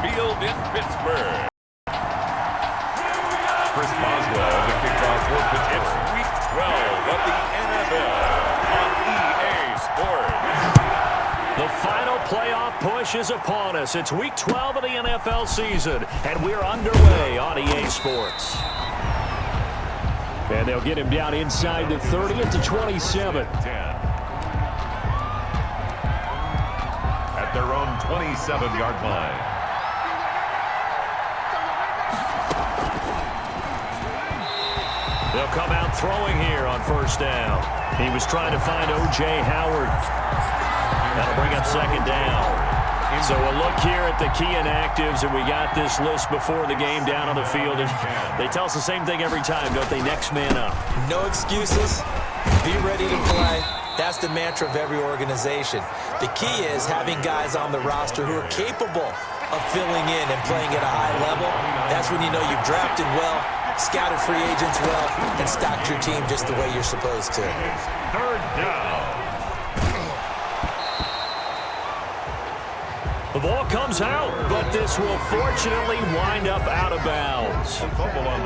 Field in Pittsburgh. Chris Boswell, the kickoff for Pittsburgh. It's Week 12 of the NFL on EA Sports. The final playoff push is upon us. It's Week 12 of the NFL season, and we're underway on EA Sports. And they'll get him down inside the 30 at the 27. At their own 27-yard line. They'll come out throwing here on first down. He was trying to find O.J. Howard. That'll bring up second down. So a look here at the key inactives, and we got this list before the game down on the field. And they tell us the same thing every time, don't they? Next man up. No excuses. Be ready to play. That's the mantra of every organization. The key is having guys on the roster who are capable of filling in and playing at a high level. That's when you know you've drafted well, scouted free agents well, and stocked your team just the way you're supposed to. Third down. The ball comes out, but this will fortunately wind up out of bounds.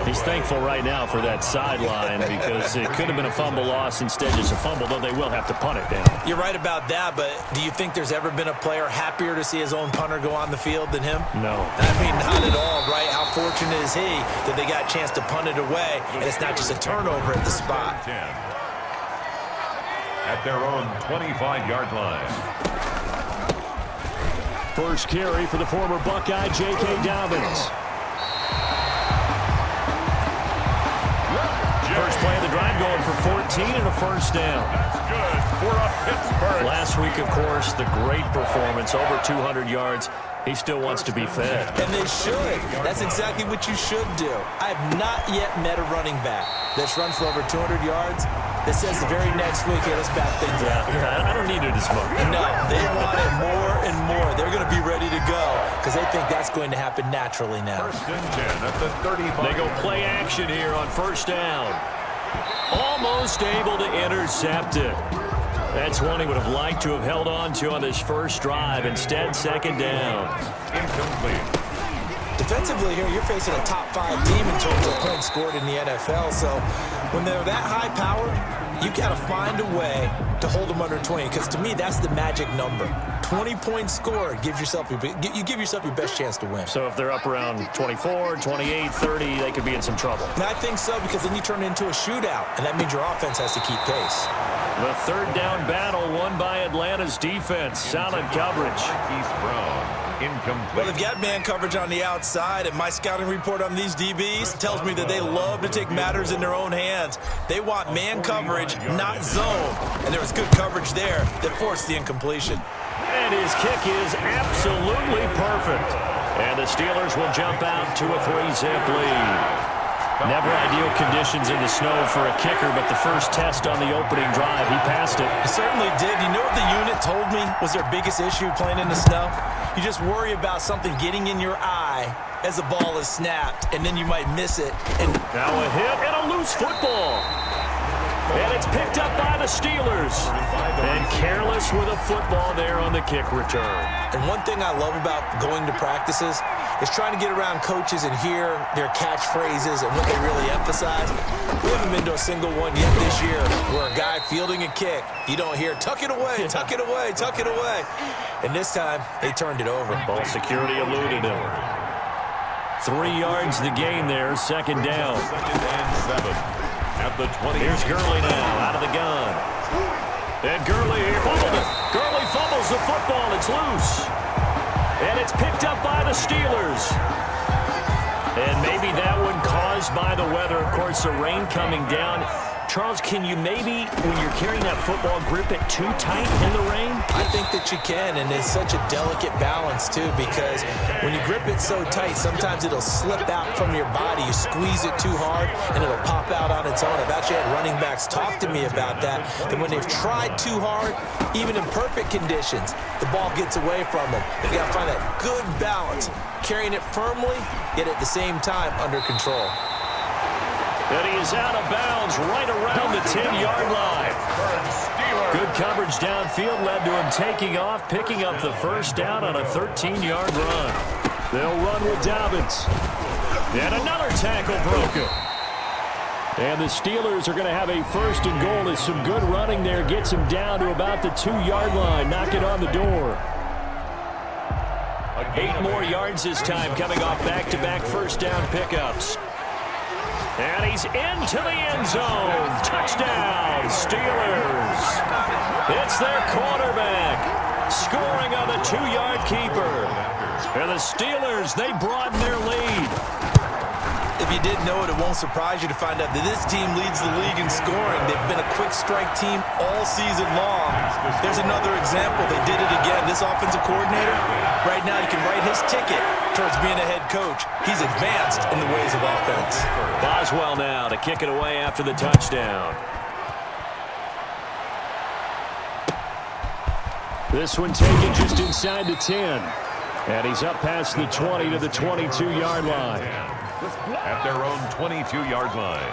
He's thankful right now for that sideline because it could have been a fumble loss, instead just a fumble, though they will have to punt it down. You're right about that, but do you think there's ever been a player happier to see his own punter go on the field than him? No. I mean, not at all, right? How fortunate is he that they got a chance to punt it away, and it's not just a turnover at the spot. At their own 25-yard line. First carry for the former Buckeye, J.K. Dobbins. First play of the drive, going for 14 and a first down. That's good for a Pittsburgh. Last week, of course, the great performance, over 200 yards. He still wants to be fed. And they should. That's exactly what you should do. I have not yet met a running back that's run for over 200 yards that says the very next week, hey, let's back things up. I don't need it as much. No, they want it more and more. They're going to be ready to go because they think that's going to happen naturally now. First and 10 at the 35. They go play action here on first down. Almost able to intercept it. That's one he would have liked to have held on to on this first drive. Instead, second down. Incomplete. Defensively here, you're facing a top-5 team in terms of points scored in the NFL. So when they're that high power, you've got to find a way to hold them under 20. Because to me, that's the magic number. 20 points scored gives yourself you give yourself your best chance to win. So if they're up around 24, 28, 30, they could be in some trouble. And I think so, because then you turn it into a shootout, and that means your offense has to keep pace. The third down battle won by Atlanta's defense. Solid coverage. He's thrown. Incomplete. Well, they've got man coverage on the outside, and my scouting report on these DBs tells me that they love to take matters in their own hands. They want man coverage, not zone. And there was good coverage there that forced the incompletion. And his kick is absolutely perfect. And the Steelers will jump out to a 3-zip lead. Never ideal conditions in the snow for a kicker, but the first test on the opening drive, he passed it. He certainly did. You know what the unit told me was their biggest issue playing in the snow? You just worry about something getting in your eye as the ball is snapped, and then you might miss it. And now a hit and a loose football. And it's picked up by the Steelers. And careless with a football there on the kick return. And one thing I love about going to practices is trying to get around coaches and hear their catchphrases and what they really emphasize. We haven't been to a single one yet this year where a guy fielding a kick, you don't hear, tuck it away, tuck it away, tuck it away. And this time, they turned it over. Ball security eluded him. 3 yards the gain there, second down. Second and 7. At the 20. Here's Gurley now, out of the gun. And Gurley fumbled it. Gurley fumbles the football. It's loose. And it's picked up by the Steelers. And maybe that one caused by the weather. Of course, the rain coming down. Charles, can you maybe, when you're carrying that football, grip it too tight in the rain? I think that you can, and it's such a delicate balance, too, because when you grip it so tight, sometimes it'll slip out from your body. You squeeze it too hard, and it'll pop out on its own. I've actually had running backs talk to me about that when they've tried too hard, even in perfect conditions, the ball gets away from them. They've got to find that good balance, carrying it firmly, yet at the same time under control. And he is out of bounds right around the 10-yard line. Good coverage downfield led to him taking off, picking up the first down on a 13-yard run. They'll run with Dobbins. And another tackle broken. And the Steelers are going to have a first and goal as some good running there gets them down to about the 2-yard line. Knock it on the door. 8 more yards this time coming off back-to-back first down pickups. And he's into the end zone. Touchdown, Steelers. It's their quarterback scoring on the 2-yard keeper. And the Steelers, they broaden their lead. If you didn't know it, it won't surprise you to find out that this team leads the league in scoring. They've been a quick strike team all season long. There's another example. They did it again. This offensive coordinator, right now he can write his ticket towards being a head coach. He's advanced in the ways of offense. Boswell now to kick it away after the touchdown. This one taken just inside the 10. And he's up past the 20 to the 22-yard line. At their own 22-yard line.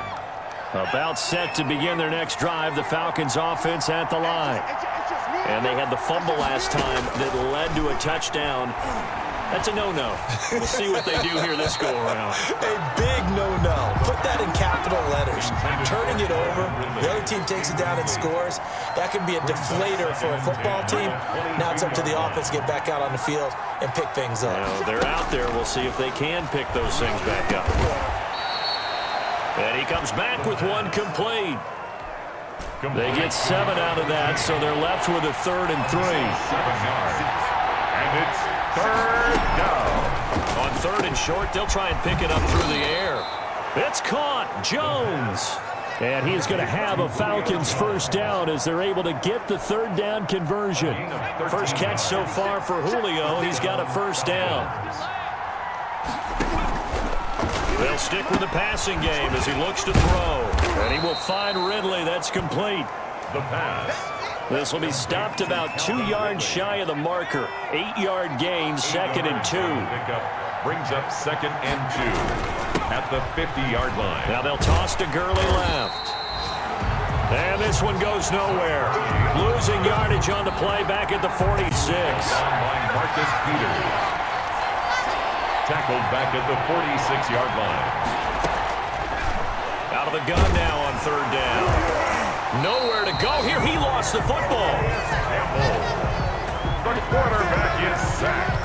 About set to begin their next drive, the Falcons offense at the line. And they had the fumble last time that led to a touchdown. That's a no-no. We'll see what they do here this go-around. A big no-no. Put that in capital letters. Turning it over, the other team takes it down and scores. That can be a deflator for a football team. Now it's up to the offense to get back out on the field and pick things up. They're out there. We'll see if they can pick those things back up. And he comes back with one complete. They get 7 out of that, so they're left with a 3rd and 3. 7 yards. And it's 3rd down. On 3rd and short, they'll try and pick it up through the air. It's caught. Jones. And he's going to have a Falcons first down as they're able to get the 3rd down conversion. First catch so far for Julio. He's got a first down. They'll stick with the passing game as he looks to throw. And he will find Ridley. That's complete. The pass. This will be stopped about 2 yards shy of the marker. 8-yard gain, 2nd and 2. Brings up 2nd and 2 at the 50-yard line. Now they'll toss to Gurley left. And this one goes nowhere. Losing yardage on the play back at the 46. By Marcus Peters. Tackled back at the 46-yard line. Out of the gun now on 3rd down. Nowhere to go here. He lost the football. The quarterback is sacked.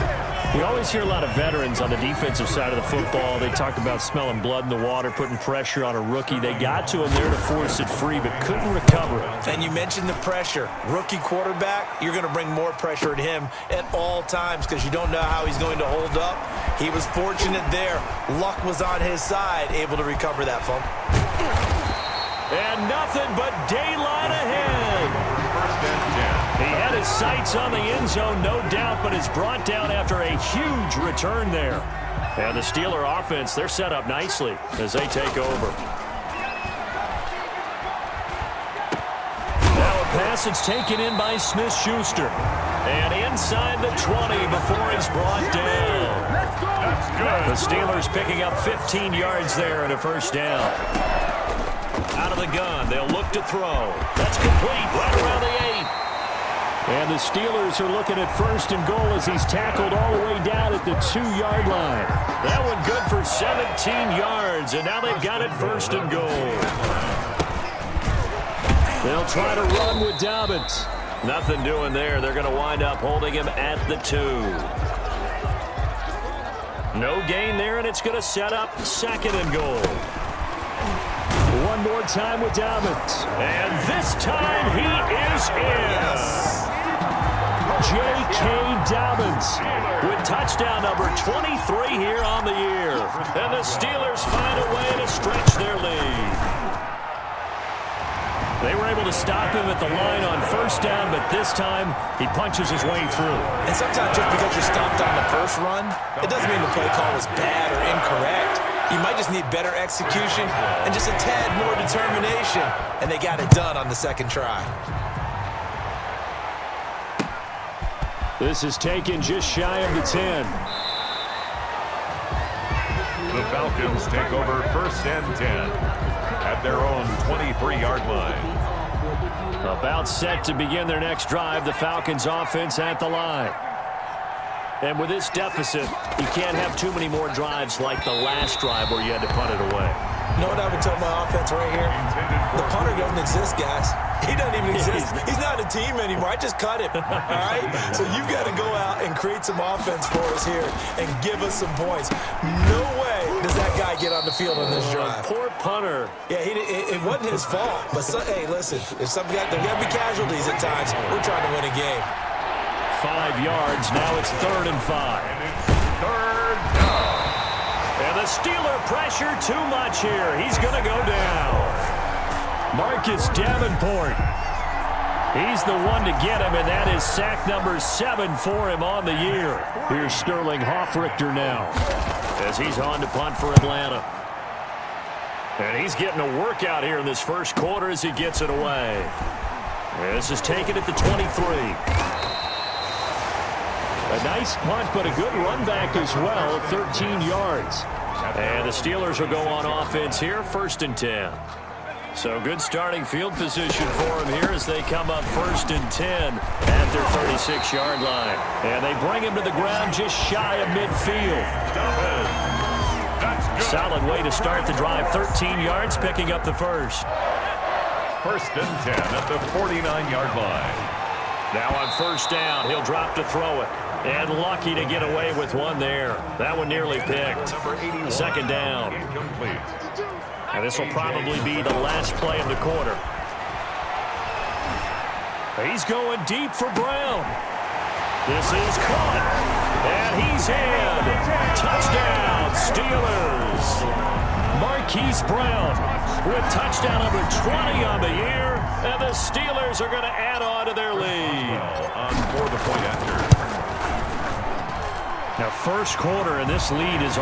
We always hear a lot of veterans on the defensive side of the football. They talk about smelling blood in the water, putting pressure on a rookie. They got to him there to force it free, but couldn't recover it. And you mentioned the pressure. Rookie quarterback, you're going to bring more pressure at him at all times because you don't know how he's going to hold up. He was fortunate there. Luck was on his side, able to recover that fumble. And nothing but daylight ahead. First and 10. He had his sights on the end zone, no doubt, but is brought down after a huge return there. And the Steeler offense, they're set up nicely as they take over. Now a pass that's taken in by Smith-Schuster. And inside the 20 before he's brought down. That's good. The Steelers picking up 15 yards there and a first down. Out of the gun, they'll look to throw. That's complete right around the 8. And the Steelers are looking at first and goal as he's tackled all the way down at the 2-yard line. That one good for 17 yards, and now they've got it first and goal. They'll try to run with Dobbins. Nothing doing there. They're going to wind up holding him at the 2. No gain there, and it's going to set up 2nd and goal. One more time with Dobbins. And this time he is in. J.K. Dobbins with touchdown number 23 here on the year. And the Steelers find a way to stretch their lead. They were able to stop him at the line on first down, but this time he punches his way through. And sometimes just because you're stopped on the first run, it doesn't mean the play call was bad or incorrect. You might just need better execution and just a tad more determination. And they got it done on the 2nd try. This is taken just shy of the 10. The Falcons take over 1st and 10 at their own 23-yard line. About set to begin their next drive, the Falcons offense at the line. And with this deficit, you can't have too many more drives like the last drive where you had to punt it away. You know what I would tell my offense right here? The punter doesn't exist, guys. He doesn't even exist. He's not a team anymore. I just cut him, all right? So you've got to go out and create some offense for us here and give us some points. No way does that guy get on the field on this drive. Poor punter. Yeah, it wasn't his fault. But, hey, listen, there's got to be casualties at times. We're trying to win a game. 5 yards. Now it's 3rd and 5. And it's 3rd down. And the Steeler pressure too much here. He's going to go down. Marcus Davenport. He's the one to get him, and that is sack number 7 for him on the year. Here's Sterling Hoffrichter now as he's on to punt for Atlanta. And he's getting a workout here in this first quarter as he gets it away. This is taken at the 23. A nice punt, but a good run back as well, 13 yards. And the Steelers will go on offense here, 1st and 10. So good starting field position for them here as they come up 1st and 10 at their 36-yard line. And they bring him to the ground just shy of midfield. Solid way to start the drive, 13 yards, picking up the first. 1st and 10 at the 49-yard line. Now on 1st down, he'll drop to throw it. And lucky to get away with one there. That one nearly picked. 2nd down. And this will probably be the last play of the quarter. He's going deep for Brown. This is caught. And he's in. Touchdown, Steelers. Marquise Brown with touchdown number 20 on the year. And the Steelers are going to add on to their lead. On for the point after. Now, first quarter, and this lead is